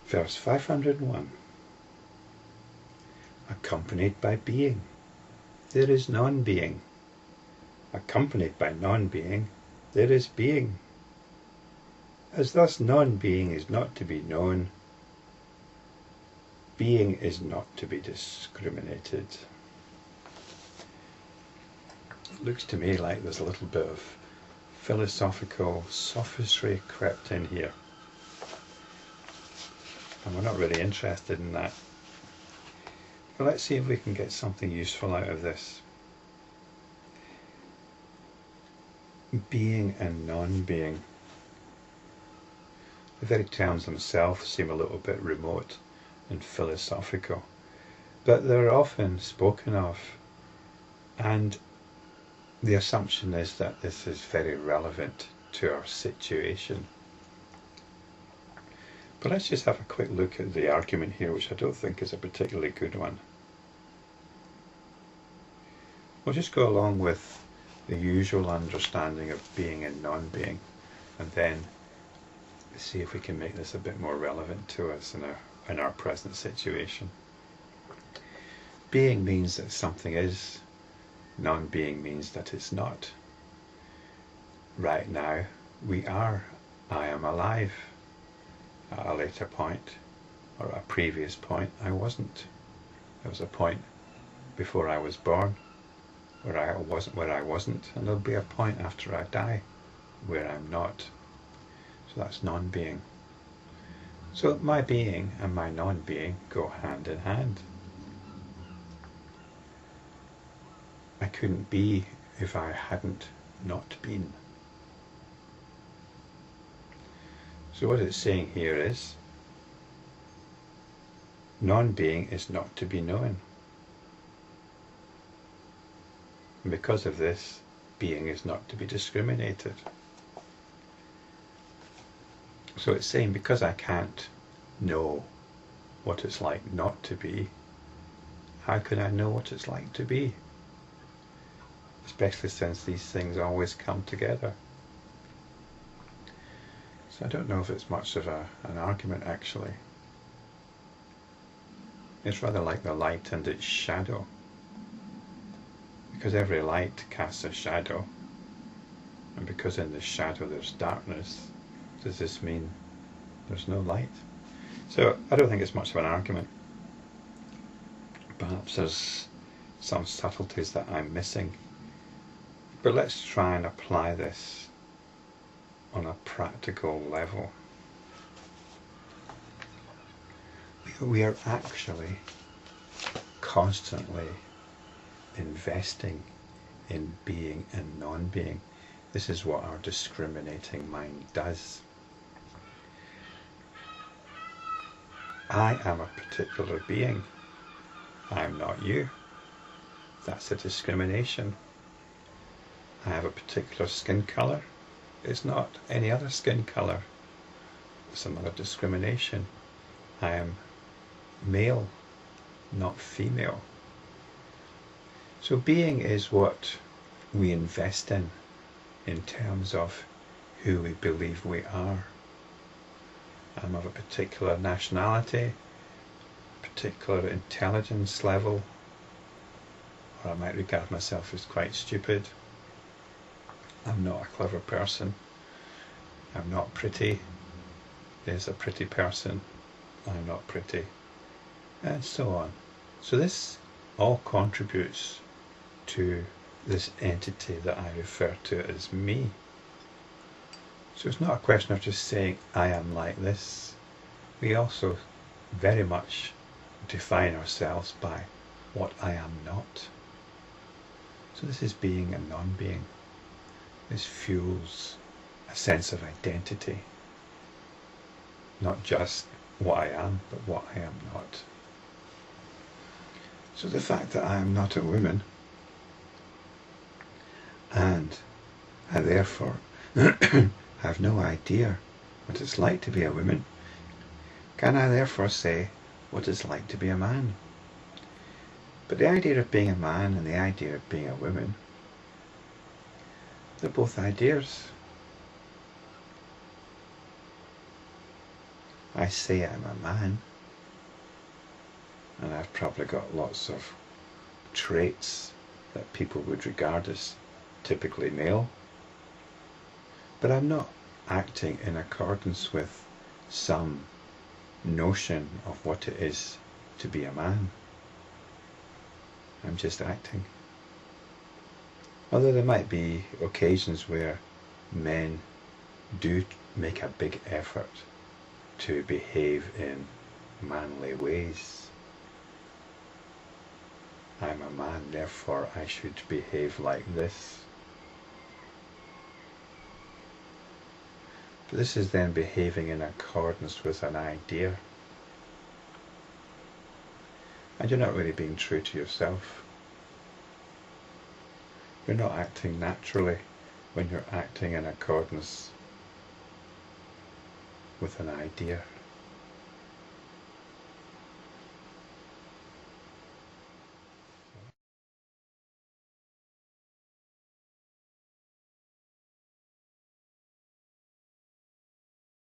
Verse 501. Accompanied by being, there is non-being. Accompanied by non-being, there is being. As thus non-being is not to be known, being is not to be discriminated. It looks to me like there's a little bit of philosophical sophistry crept in here. And we're not really interested in that. But let's see if we can get something useful out of this. Being and non-being. The very terms themselves seem a little bit remote and philosophical, but they're often spoken of, and the assumption is that this is very relevant to our situation. But let's just have a quick look at the argument here, which I don't think is a particularly good one. We'll just go along with the usual understanding of being and non-being, and then see if we can make this a bit more relevant to us in our present situation. Being means that something is, non-being means that it's not. Right now, we are. I am alive. At a later point, or a previous point, I wasn't. There was a point before I was born where I wasn't, and there'll be a point after I die where I'm not. So that's non-being. So my being and my non-being go hand in hand. I couldn't be if I hadn't not been. So what it's saying here is, non-being is not to be known. And because of this, being is not to be discriminated. So it's saying, because I can't know what it's like not to be, how can I know what it's like to be? Especially since these things always come together. So I don't know if it's much of an argument, actually. It's rather like the light and its shadow. Because every light casts a shadow, and because in the shadow there's darkness, does this mean there's no light? So I don't think it's much of an argument. Perhaps there's some subtleties that I'm missing. But let's try and apply this on a practical level. We are actually constantly investing in being and non-being. This is what our discriminating mind does. I am a particular being. I'm not you. That's a discrimination. I have a particular skin colour. It's not any other skin colour. It's another discrimination. I am male, not female. So being is what we invest in terms of who we believe we are. I'm of a particular nationality, particular intelligence level, or I might regard myself as quite stupid. I'm not a clever person. I'm not pretty. There's a pretty person. I'm not pretty. And so on. So this all contributes to this entity that I refer to as me. So it's not a question of just saying I am like this. We also very much define ourselves by what I am not. So this is being and non-being. This fuels a sense of identity. Not just what I am, but what I am not. So the fact that I am not a woman, and I therefore have no idea what it's like to be a woman, can I therefore say what it's like to be a man? But the idea of being a man and the idea of being a woman, they're both ideas. I say I'm a man, and I've probably got lots of traits that people would regard as typically male, but I'm not acting in accordance with some notion of what it is to be a man. I'm just acting. Although there might be occasions where men do make a big effort to behave in manly ways. I'm a man, therefore I should behave like this. But this is then behaving in accordance with an idea. And you're not really being true to yourself. You're not acting naturally when you're acting in accordance with an idea.